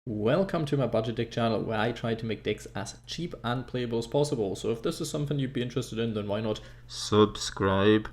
Welcome to my budget deck channel where I try to make decks as cheap and playable as possible. So if this is something you'd be interested in, then why not subscribe?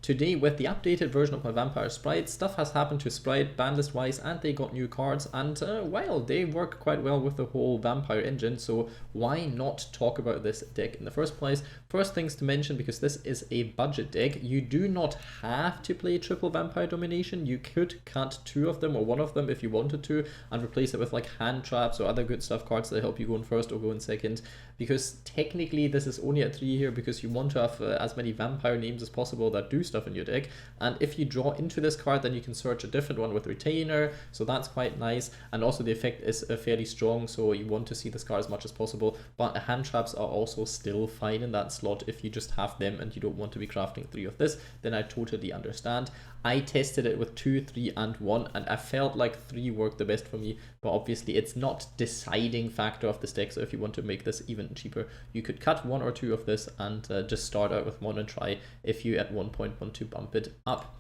Today, with the updated version of my Vampire Spright, stuff has happened to Spright banlist wise, and they got new cards, and well, they work quite well with the whole Vampire engine, so why not talk about this deck in the first place? First things to mention, because this is a budget deck, you do not have to play triple Vampire Domination. You could cut two of them or one of them if you wanted to, and replace it with like hand traps or other good stuff cards that help you go in first or go in second, because technically this is only at 3 here because you want to have as many vampire names as possible that do stuff in your deck, and if you draw into this card then you can search a different one with Retainer, so that's quite nice, and also the effect is fairly strong, so you want to see this card as much as possible, but hand traps are also still fine in that slot. If you just have them and you don't want to be crafting 3 of this, then I totally understand. I tested it with 2, 3, and 1, and I felt like 3 worked the best for me, but obviously it's not deciding factor of this deck, so if you want to make this even cheaper, you could cut 1 or 2 of this and just start out with 1 and try if you at one point want to bump it up.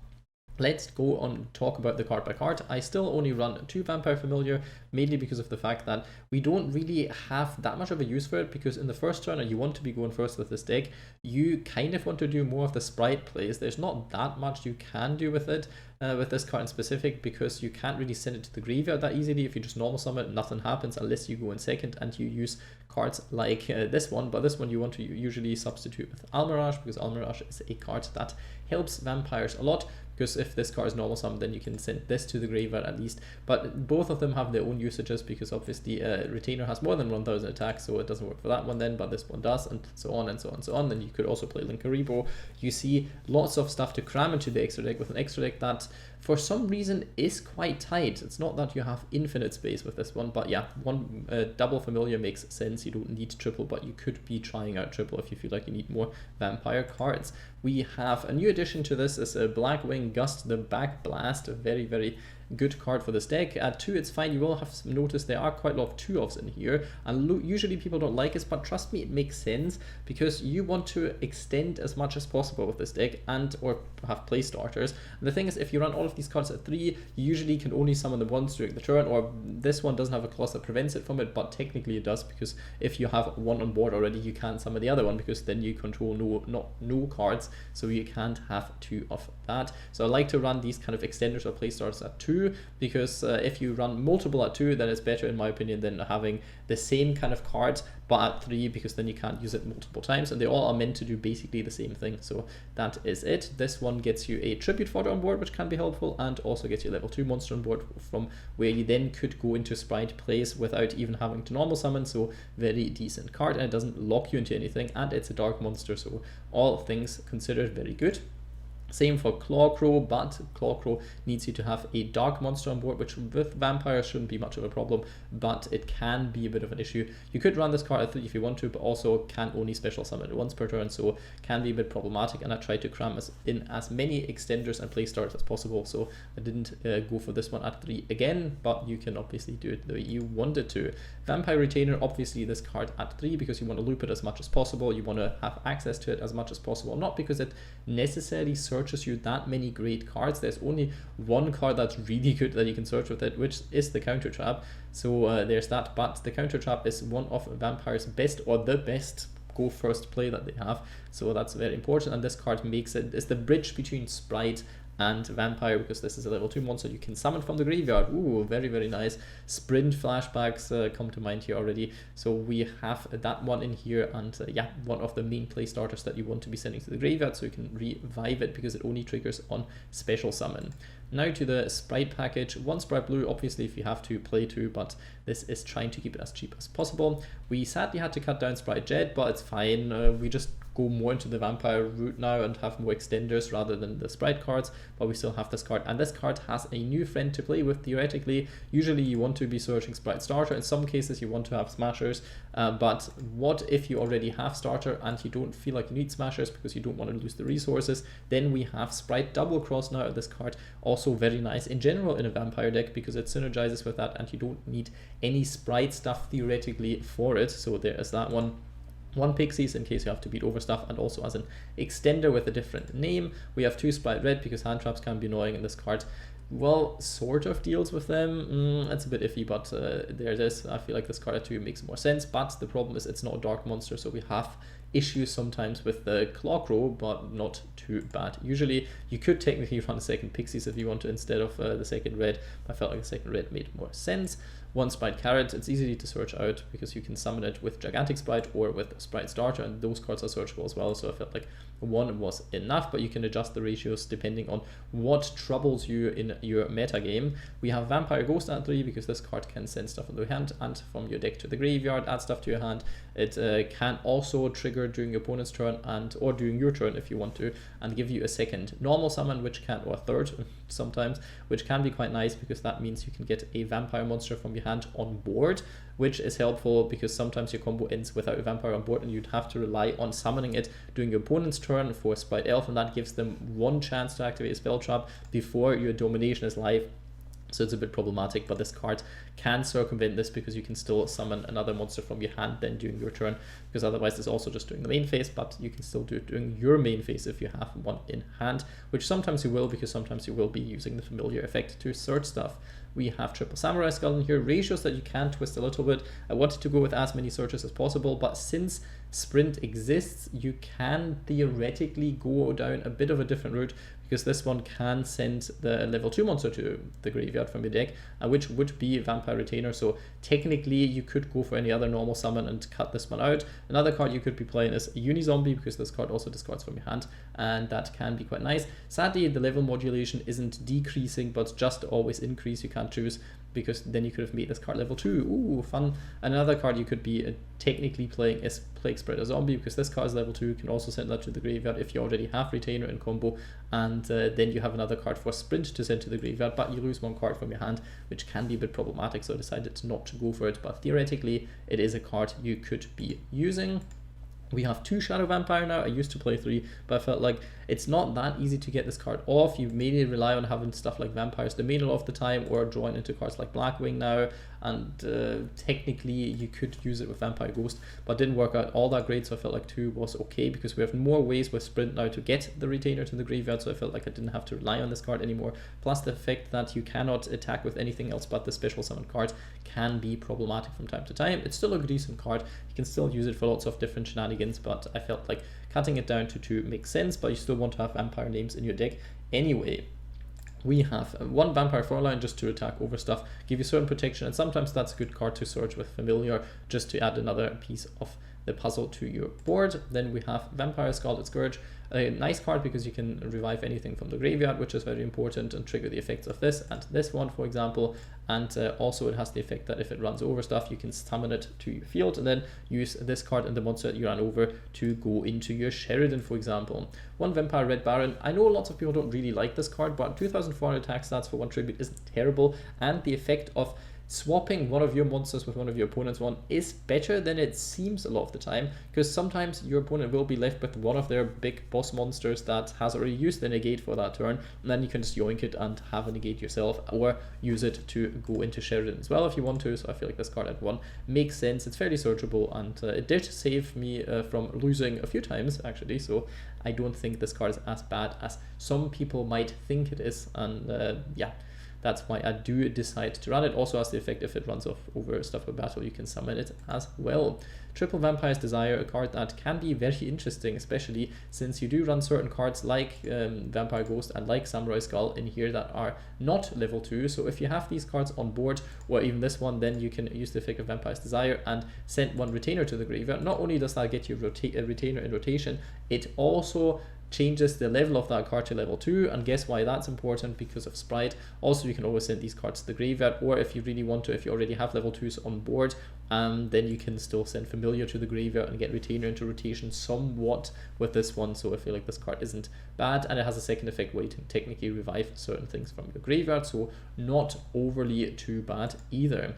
Let's go on and talk about the card by card. I still only run 2 Vampire Familiar, mainly because of the fact that we don't really have that much of a use for it, because in the first turn, and you want to be going first with this deck, you kind of want to do more of the Spright plays. There's not that much you can do with it, with this card in specific, because you can't really send it to the graveyard that easily. If you just normal summon it, nothing happens unless you go in second and you use cards like this one, but this one you want to usually substitute with Almirage, because Almirage is a card that helps vampires a lot, because if this card is normal summon, then you can send this to the graveyard at least. But both of them have their own usages, because obviously Retainer has more than 1000 attacks, so it doesn't work for that one then, but this one does, and so on and so on and so on. Then you could also play Linkaribo. You see lots of stuff to cram into the extra deck, with an extra deck that for some reason is quite tight. It's not that you have infinite space with this one, but yeah, one double familiar makes sense. You don't need triple, but you could be trying out triple if you feel like you need more vampire cards. We have a new addition to this, is a Blackwing Gust, the Backblast, a very, very good card for this deck. At 2 it's fine. You will have noticed there are quite a lot of 2-offs in here, and usually people don't like it, but trust me, it makes sense, because you want to extend as much as possible with this deck, and or have play starters. And the thing is, if you run all of these cards at 3, you usually can only summon them once during the turn, or this one doesn't have a clause that prevents it from it, but technically it does, because if you have one on board already, you can't summon the other one, because then you control no cards, so you can't have 2 of that. So I like to run these kind of extenders or play starters at 2, because if you run multiple at 2, then it's better in my opinion than having the same kind of cards but at 3, because then you can't use it multiple times, and they all are meant to do basically the same thing. So that is it. This one gets you a tribute fodder on board, which can be helpful, and also gets you a level 2 monster on board, from where you then could go into Spright plays without even having to normal summon. So very decent card, and it doesn't lock you into anything, and it's a dark monster, so all things considered very good. Same for Clawcrow, but Clawcrow needs you to have a dark monster on board, which with vampires shouldn't be much of a problem, but it can be a bit of an issue. You could run this card at 3 if you want to, but also can only special summon it once per turn, so can be a bit problematic, and I tried to cram in as many extenders and play starts as possible, so I didn't go for this one at 3 again, but you can obviously do it the way you wanted to. Vampire Retainer, obviously this card at 3, because you want to loop it as much as possible, you want to have access to it as much as possible, not because it necessarily searches you that many great cards. There's only one card that's really good that you can search with it, which is the Counter Trap, so there's that. But the Counter Trap is one of Vampire's best, or the best go first play that they have, so that's very important, and this card makes it's the bridge between Spright and Vampire, because this is a level 2 monster you can summon from the graveyard. Ooh, very, very nice. Sprint flashbacks come to mind here already, so we have that one in here, and yeah, one of the main play starters that you want to be sending to the graveyard, so you can revive it, because it only triggers on special summon. Now to the Spright package. 1 Spright Blue, obviously if you have to, play 2, but this is trying to keep it as cheap as possible. We sadly had to cut down Spright Jet, but it's fine. We just go more into the vampire route now and have more extenders rather than the Spright cards, but we still have this card, and this card has a new friend to play with theoretically. Usually you want to be searching Spright Starter, in some cases you want to have Smashers, but what if you already have Starter and you don't feel like you need Smashers because you don't want to lose the resources? Then we have Spright Double Cross now. This card also very nice in general in a vampire deck, because it synergizes with that and you don't need any Spright stuff theoretically for it, so there is that one. 1 Pixies in case you have to beat over stuff, and also as an extender with a different name. We have 2 Spright Red, because hand traps can be annoying in this card. well, sort of deals with them. It's a bit iffy, but there it is. I feel like this card at 2 makes more sense, but the problem is it's not a dark monster, so we have issues sometimes with the Caligo, but not too bad. Usually you could technically run a second Pixies if you want to instead of the second red. I felt like the second red made more sense. One Spright Carrot, it's easy to search out because you can summon it with Gigantic Spright or with Spright Starter, and those cards are searchable as well, so I felt like one was enough, but you can adjust the ratios depending on what troubles you in your meta game. We have Vampire Ghost at 3 because this card can send stuff from the hand and from your deck to the graveyard, add stuff to your hand. It can also trigger during your opponent's turn and or during your turn if you want to, and give you a second normal summon, which can, or a third sometimes, which can be quite nice because that means you can get a vampire monster from your hand on board, which is helpful because sometimes your combo ends without a vampire on board and you'd have to rely on summoning it during your opponent's turn for Spright Elf, and that gives them one chance to activate a spell trap before your domination is live. So it's a bit problematic, but this card can circumvent this because you can still summon another monster from your hand then during your turn, because otherwise it's also just doing the main phase, but you can still do it during your main phase if you have one in hand, which sometimes you will, because sometimes you will be using the familiar effect to search stuff. We have triple Samurai Skull in here, ratios that you can twist a little bit. I wanted to go with as many searches as possible, but since Sprint exists, you can theoretically go down a bit of a different route, because this one can send the level 2 monster to the graveyard from your deck, which would be Vampire Retainer, so technically you could go for any other normal summon and cut this one out. Another card you could be playing is Unizombie, because this card also discards from your hand, and that can be quite nice. Sadly, the level modulation isn't decreasing, but just always increase. You can't choose, because then you could have made this card level 2. Ooh, fun. Another card you could be technically playing is Plague Spreader Zombie, because this card is level 2, you can also send that to the graveyard if you already have Retainer in combo, and then you have another card for Sprint to send to the graveyard, but you lose one card from your hand, which can be a bit problematic, so I decided not to go for it, but theoretically it is a card you could be using. We have 2 Shadow Vampire now. I used to play 3, but I felt like it's not that easy to get this card off. You mainly rely on having stuff like Vampire's Domination all of the time, or drawing into cards like Blackwing now, and technically you could use it with Vampire Ghost, but didn't work out all that great, so I felt like 2 was okay, because we have more ways with Sprint now to get the Retainer to the graveyard, so I felt like I didn't have to rely on this card anymore. Plus the fact that you cannot attack with anything else but the special summon card can be problematic from time to time. It's still a decent card, you can still use it for lots of different shenanigans, but I felt like cutting it down to 2 makes sense, but you still want to have vampire names in your deck anyway. We have 1 Vampire Fraulein just to attack over stuff, give you certain protection, and sometimes that's a good card to search with familiar just to add another piece of the puzzle to your board. Then we have Vampire Scarlet Scourge, a nice card because you can revive anything from the graveyard, which is very important, and trigger the effects of this and this one, for example. And also it has the effect that if it runs over stuff, you can summon it to your field and then use this card and the monster you ran over to go into your Sheridan, for example. 1 Vampire Red Baron. I know lots of people don't really like this card, but 2400 attack stats for 1 tribute isn't terrible, and the effect of swapping one of your monsters with one of your opponent's one is better than it seems a lot of the time, because sometimes your opponent will be left with one of their big boss monsters that has already used the negate for that turn, and then you can just yoink it and have a negate yourself, or use it to go into Sheridan as well if you want to. So I feel like this card at 1 makes sense. It's fairly searchable, and it did save me from losing a few times actually, so I don't think this card is as bad as some people might think it is, and yeah, that's why I do decide to run it. Also has the effect if it runs off over stuff for battle, you can summon it as well. Triple Vampire's Desire, a card that can be very interesting, especially since you do run certain cards like Vampire Ghost and like Samurai Skull in here that are not level 2. So if you have these cards on board, or even this one, then you can use the effect of Vampire's Desire and send 1 Retainer to the graveyard. Not only does that get you a Retainer in rotation, it also changes the level of that card to level 2, and guess why that's important? Because of Spright. Also, you can always send these cards to the graveyard, or if you really want to, if you already have level 2s on board, then you can still send Familiar to the graveyard and get Retainer into rotation somewhat with this one. So I feel like this card isn't bad, and it has a second effect where you can technically revive certain things from your graveyard, so not overly too bad either.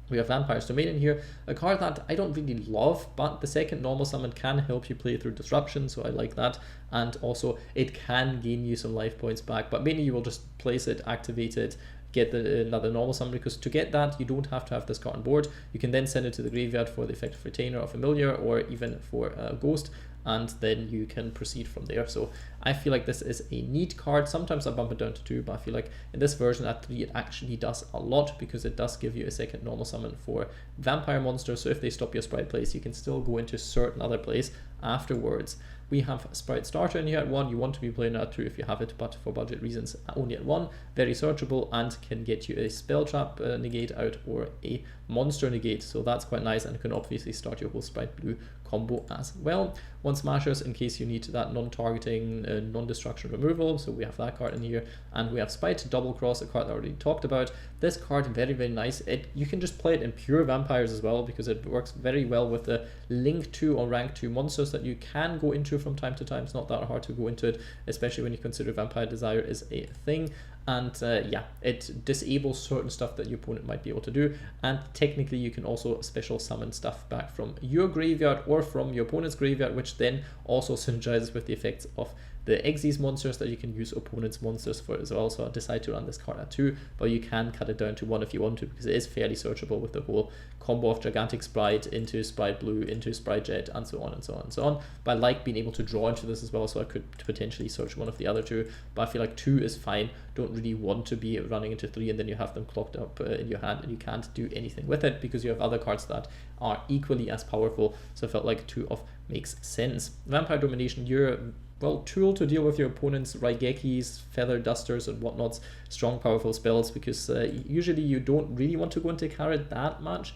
We have Vampire's Domination here, a card that I don't really love, but the second normal summon can help you play through Disruption, so I like that, and also it can gain you some life points back, but mainly you will just place it, activate it, get another normal summon, because to get that you don't have to have this card on board. You can then send it to the graveyard for the effect of Retainer or Familiar, or even for Ghost, and then you can proceed from there. So I feel like this is a neat card. Sometimes I bump it down to 2, but I feel like in this version at 3 it actually does a lot, because it does give you a second normal summon for vampire monsters. So if they stop your Spright place, you can still go into certain other place afterwards. We have Spright Starter in here at 1. You want to be playing at 2 if you have it, but for budget reasons only at 1. Very searchable and can get you a spell trap negate out or a monster negate, so that's quite nice, and can obviously start your whole Spright Blue combo as well. 1 Smashers in case you need that non-targeting, non-destruction removal, so we have that card in here. And we have Spright Double Cross, a card I already talked about. This card very, very nice. You can just play it in pure vampires as well, because it works very well with the link 2 or rank 2 monsters that you can go into from time to time. It's not that hard to go into it, especially when you consider Vampire Desire is a thing. And yeah, it disables certain stuff that your opponent might be able to do, and technically you can also special summon stuff back from your graveyard or from your opponent's graveyard, which then also synergizes with the effects of the Xyz monsters that you can use opponent's monsters for as well. So I decided to run this card at 2, but you can cut it down to 1 if you want to, because it is fairly searchable with the whole combo of Gigantic Spright into Spright Blue into Spright Jet and so on and so on and so on. But I like being able to draw into this as well, so I could potentially search one of the other 2, but I feel like 2 is fine. Don't really want to be running into 3 and then you have them clocked up in your hand and you can't do anything with it, because you have other cards that are equally as powerful. So I felt like 2 of makes sense. Vampire Domination, you're well, tool to deal with your opponent's Raigekis, Feather Dusters and whatnots, strong powerful spells, because usually you don't really want to go into Carrot that much,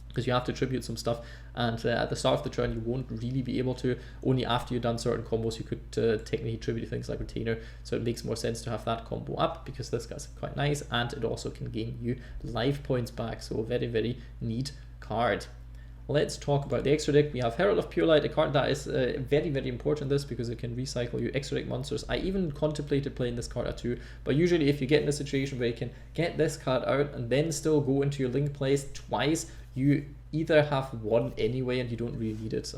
because you have to tribute some stuff, and at the start of the turn you won't really be able to. Only after you've done certain combos you could technically tribute things like Retainer, so it makes more sense to have that combo up, because this guy's quite nice, and it also can gain you life points back, so very, very neat card. Let's talk about the extra deck. We have Herald of Pure Light, a card that is very, very important in this, because it can recycle your extra deck monsters. I even contemplated playing this card at 2, but usually if you get in a situation where you can get this card out and then still go into your link place twice, you either have won anyway and you don't really need it,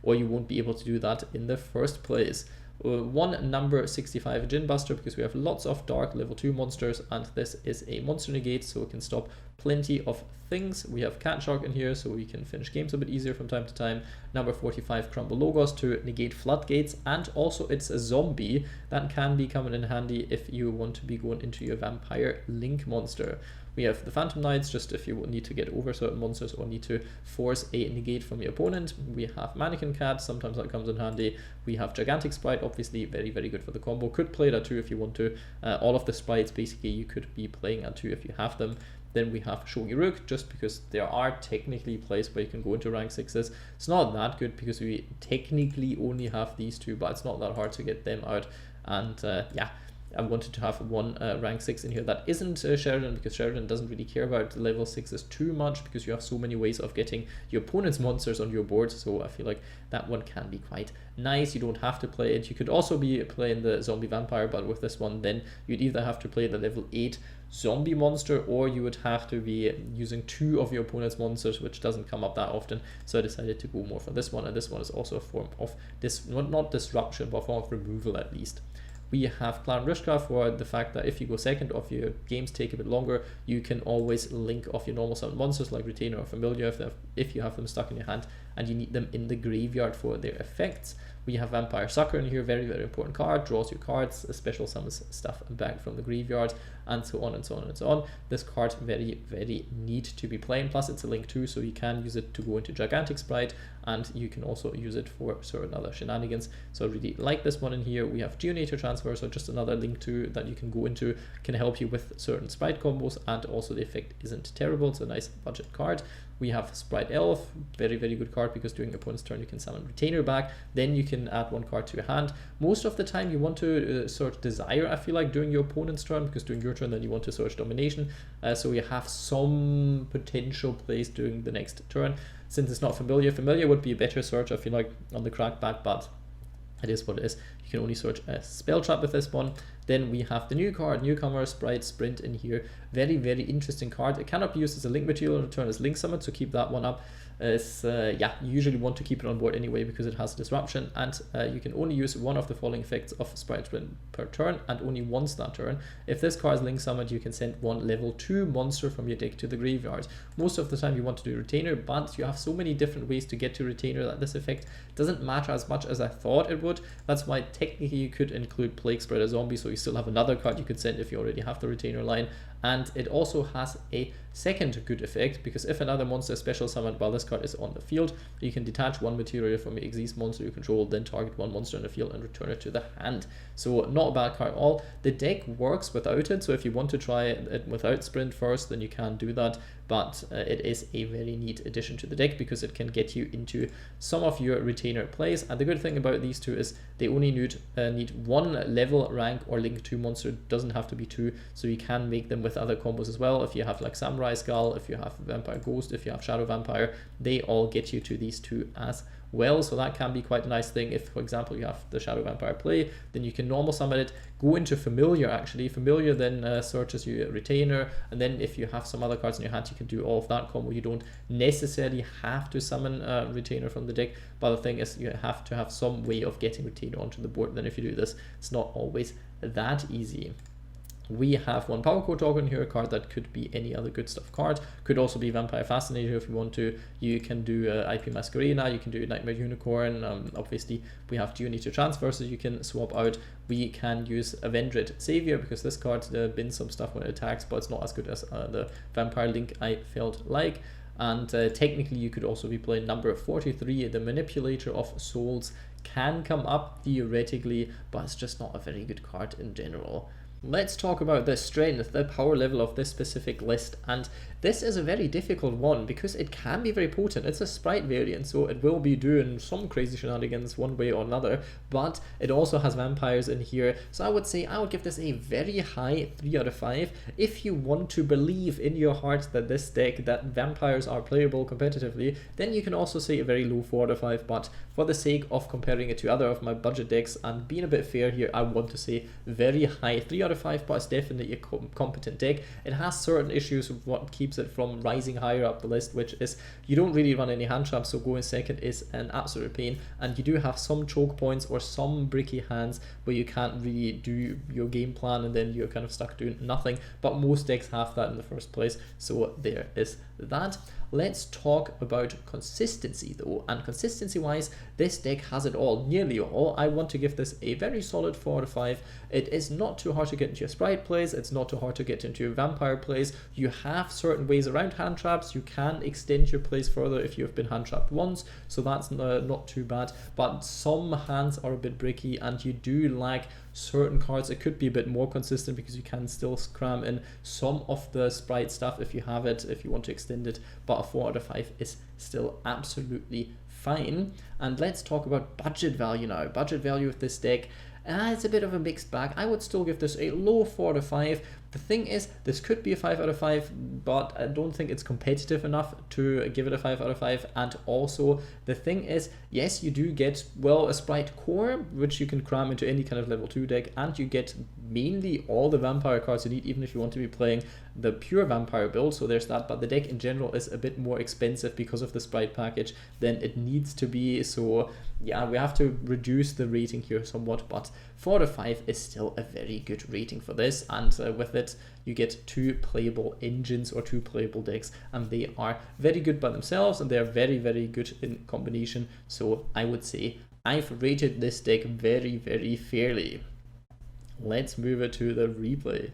or you won't be able to do that in the first place. 1 number 65 Djinn Buster, because we have lots of dark level 2 monsters, and this is a monster negate, so it can stop plenty of things. We have Cat Shark in here, so we can finish games a bit easier from time to time. Number 45 Crumble Logos to negate floodgates, and also it's a zombie that can be coming in handy if you want to be going into your vampire link monster. We have the Phantom Knights, just if you need to get over certain monsters or need to force a negate from your opponent. We have Mannequin Cat, sometimes that comes in handy. We have Gigantic Spright, obviously very, very good for the combo. Could play it at 2 if you want to. All of the sprites basically you could be playing at 2 if you have them. Then we have Shogi, just because there are technically places where you can go into rank 6s. It's not that good because we technically only have these 2, but it's not that hard to get them out. And yeah, I wanted to have 1 rank 6 in here that isn't Sheridan, because Sheridan doesn't really care about level 6s too much, because you have so many ways of getting your opponent's monsters on your board. So I feel like that one can be quite nice. You don't have to play it. You could also be playing the zombie vampire, but with this one then you'd either have to play the level 8 zombie monster, or you would have to be using 2 of your opponent's monsters, which doesn't come up that often. So I decided to go more for this one, and this one is also a form of not disruption, but a form of removal at least. We have Clara and Rushka for the fact that if you go second, or if your games take a bit longer, you can always link off your normal summon monsters like Retainer or Familiar if you have them stuck in your hand and you need them in the graveyard for their effects. We have Vampire Sucker in here, very, very important card, draws you cards, special summons stuff back from the graveyard, and so on and so on and so on. This card very, very neat to be playing, plus it's a link too, so you can use it to go into Gigantic Spright, and you can also use it for certain other shenanigans. So I really like this one in here. We have Geonator Transverser, just another link to that you can go into, can help you with certain Spright combos, and also the effect isn't terrible. It's a nice budget card. We have Spright Elf, very, very good card, because during your opponent's turn you can summon Retainer back, then you can add 1 card to your hand. Most of the time you want to search Desire, I feel like, during your opponent's turn, because during your turn then you want to search Domination, so you have some potential plays during the next turn. Since it's not Familiar would be a better search, I feel like, on the crackback, but it is what it is. You can only search a spell trap with this one. Then we have the new card, Newcomer Spright Sprint in here. Very, very interesting card. It cannot be used as a link material and return as link summon, so keep that one up. Yeah, you usually want to keep it on board anyway because it has disruption, and you can only use one of the following effects of Spright Sprint per turn, and only once that turn. If this card is link summoned, you can send one level 2 monster from your deck to the graveyard. Most of the time you want to do Retainer, but you have so many different ways to get to Retainer that this effect doesn't matter as much as I thought it would. That's why technically you could include Plague Spreader Zombie, so you still have another card you could send if you already have the Retainer line. And it also has a second good effect, because if another monster is special summoned while this card is on the field, you can detach one material from your Xyz monster you control, then target one monster in the field and return it to the hand. So not a bad card at all. The deck works without it, so if you want to try it without Sprint first, then you can do that. But it is a very neat addition to the deck because it can get you into some of your Retainer plays. And the good thing about these two is they only need one level, rank, or link 2 monster. It doesn't have to be 2, so you can make them with other combos as well. If you have like Samurai Skull, if you have Vampire Ghost, if you have Shadow Vampire, they all get you to these two as well. So that can be quite a nice thing. If, for example, you have the Shadow Vampire play, then you can normal summon it, go into Familiar actually. Familiar then searches your Retainer, and then if you have some other cards in your hand, you can do all of that combo. You don't necessarily have to summon Retainer from the deck, but the thing is you have to have some way of getting Retainer onto the board. Then if you do this, it's not always that easy. We have one Power Core token here, a card that could be any other good stuff card. Could also be Vampire Fascinator if you want to. You can do IP Masquerena, you can do Nightmare Unicorn. Obviously, we have Geonator Transverser you can swap out. We can use Avenged Savior because this card bins some stuff when it attacks, but it's not as good as the Vampire Link I felt like. And technically, you could also be playing number 43, the Manipulator of Souls. Can come up theoretically, but it's just not a very good card in general. Let's talk about the strength, the power level of this specific list, and this is a very difficult one because it can be very potent. It's a Spright variant, so it will be doing some crazy shenanigans one way or another, but it also has vampires in here, so I would say I would give this a very high 3 out of 5. If you want to believe in your heart that this deck, that vampires are playable competitively, then you can also say a very low 4 out of 5, but for the sake of comparing it to other of my budget decks and being a bit fair here, I want to say very high 3 out of 5, but it's definitely a competent deck. It has certain issues with what keeps it from rising higher up the list, which is you don't really run any hand traps, so going second is an absolute pain, and you do have some choke points or some bricky hands where you can't really do your game plan and then you're kind of stuck doing nothing, but most decks have that in the first place, so there is that. Let's talk about consistency though, and consistency wise this deck has it all, nearly all. I want to give this a very solid 4 out of 5. It is not too hard to get into your Spright plays, it's not too hard to get into your Vampire plays. You have certain ways around hand traps, you can extend your plays further if you have been hand trapped once, so that's not too bad, but some hands are a bit bricky and you do lack certain cards. It could be a bit more consistent because you can still cram in some of the Spright stuff if you have it, if you want to extend it, but a 4 out of 5 is still absolutely fine. And let's talk about budget value now. Budget value of this deck, it's a bit of a mixed bag. I would still give this a low 4 out of 5. The thing is, this could be a 5 out of 5, but I don't think it's competitive enough to give it a 5 out of 5. And also, the thing is, yes, you do get, well, a Spright core, which you can cram into any kind of level 2 deck, and you get mainly all the vampire cards you need, even if you want to be playing the pure vampire build, so there's that. But the deck in general is a bit more expensive because of the Spright package than it needs to be, so yeah, we have to reduce the rating here somewhat, but 4 out of 5 is still a very good rating for this, and with it you get 2 playable engines or 2 playable decks, and they are very good by themselves and they're very, very good in combination, so I would say I've rated this deck very, very fairly. Let's move it to the replay.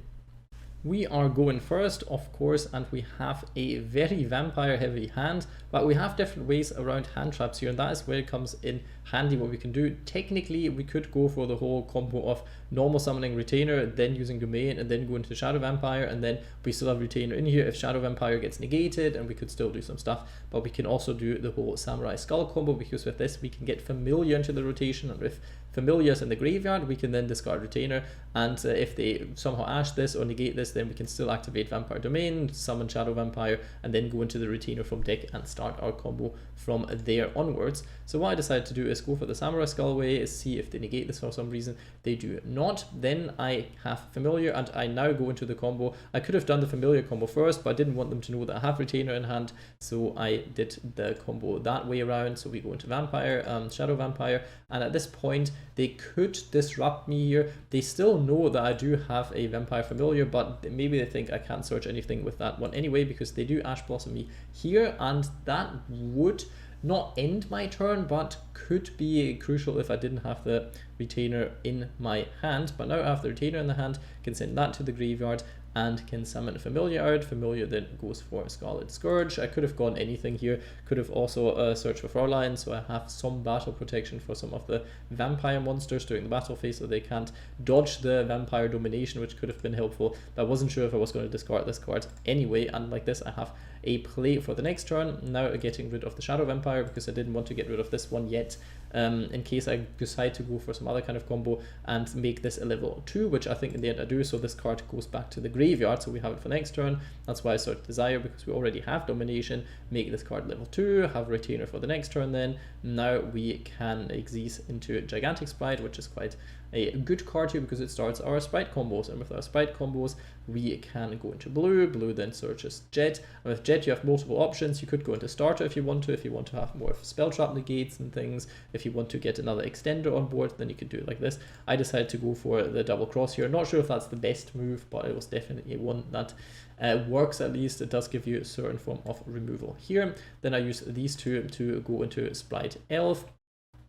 We are going first, of course, and we have a very vampire heavy hand, but we have different ways around hand traps here, and that is where it comes in handy what we can do. Technically, we could go for the whole combo of normal summoning Retainer, then using Domain, and then go into Shadow Vampire, and then we still have Retainer in here if Shadow Vampire gets negated, and we could still do some stuff. But we can also do the whole Samurai Skull combo, because with this we can get Familiar into the rotation, and if Familiar's in the graveyard, we can then discard Retainer, and if they somehow ash this or negate this, this, then we can still activate Vampire Domain, summon Shadow Vampire, and then go into the Retainer from deck and start our combo from there onwards. So what I decided to do is go for the Samurai Skull way, is see if they negate this for some reason. They do not. Then I have Familiar, and I now go into the combo. I could have done the Familiar combo first, but I didn't want them to know that I have Retainer in hand, so I did the combo that way around. So we go into Vampire, Shadow Vampire, and at this point they could disrupt me here. They still know that I do have a Vampire Familiar, but maybe they think I can't search anything with that one anyway, because they do Ash Blossom me here, and that would not end my turn, but could be crucial if I didn't have the Retainer in my hand. But now I have the Retainer in the hand, can send that to the graveyard and can summon Familiar out. Familiar then goes for Scarlet Scourge. I could have gone anything here, could have also searched for Fraulein, so I have some battle protection for some of the vampire monsters during the battle phase, so they can't dodge the Vampire Domination, which could have been helpful. But I wasn't sure if I was going to discard this card anyway, and like this I have a play for the next turn. Now getting rid of the Shadow Vampire, because I didn't want to get rid of this one yet, in case I decide to go for some other kind of combo and make this a level 2, which I think in the end I do. So this card goes back to the graveyard, so we have it for next turn. That's why I searched Desire, because we already have Domination. Make this card level 2, have Retainer for the next turn. Then now we can exist into Gigantic Spright, which is quite a good card here because it starts our Spright combos, and with our Spright combos we can go into Blue. Blue then searches Jet, and with Jet you have multiple options. You could go into Starter if you want to have more of Spell Trap negates and things. If you want to get another extender on board, then you could do it like this. I decided to go for the double cross here. Not sure if that's the best move, but it was definitely one that works. At least it does give you a certain form of removal here. Then I use these two to go into Spright Elf.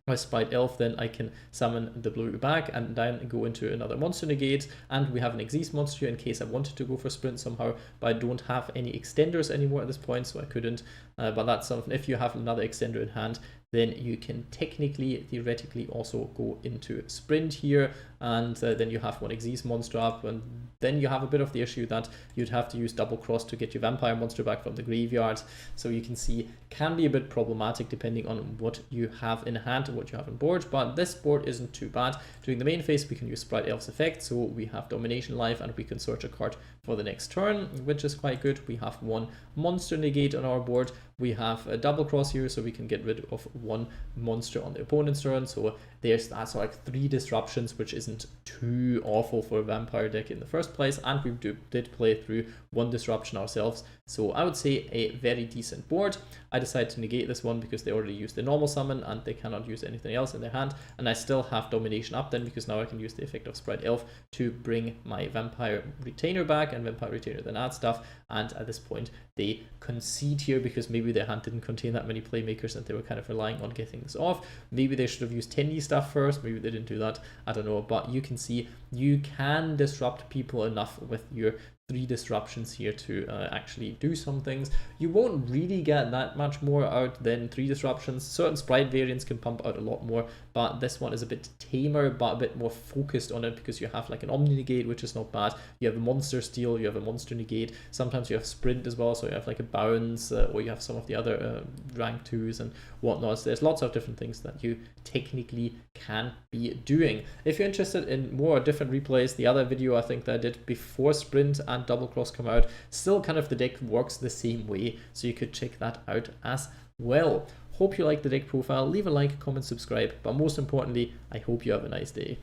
With Spright Elf, then I can summon the blue back and then go into another monster negate, and we have an Exist monster here in case I wanted to go for sprint somehow, but I don't have any extenders anymore at this point, so I couldn't. But that's something, if you have another extender in hand, then you can technically, theoretically also go into sprint here, and then you have one Exist monster up, and then you have a bit of the issue that you'd have to use double cross to get your vampire monster back from the graveyard. So you can see can be a bit problematic depending on what you have in hand and what you have on board, but this board isn't too bad. During the main phase we can use Spright Elf's effect, so we have Domination life and we can search a card for the next turn, which is quite good. We have one monster negate on our board. We have a double cross here, so we can get rid of one monster on the opponent's turn. So that's like 3 disruptions, which isn't too awful for a vampire deck in the first place, and we did play through 1 disruption ourselves, so I would say a very decent board. I decided to negate this one because they already used the normal summon and they cannot use anything else in their hand, and I still have Domination up then because now I can use the effect of Spright Elf to bring my Vampire Retainer back, and Vampire Retainer then add stuff, and at this point they concede here because maybe their hand didn't contain that many playmakers and they were kind of relying on getting this off. Maybe they should have used Tendy stuff first, maybe they didn't do that, I don't know, but you can see you can disrupt people enough with your 3 disruptions here to actually do some things. You won't really get that much more out than 3 disruptions. Certain Spright variants can pump out a lot more, but this one is a bit tamer but a bit more focused on it because you have like an Omni negate, which is not bad. You have a monster steal, you have a monster negate, sometimes you have sprint as well, so you have like a bounce, or you have some of the other rank 2s and whatnot. So there's lots of different things that you technically can be doing. If you're interested in more different replays, the other video I think that I did before sprint and double cross come out, still kind of the deck works the same way, so you could check that out as well. Hope you like the deck profile. Leave a like, comment, subscribe, but most importantly, I hope you have a nice day.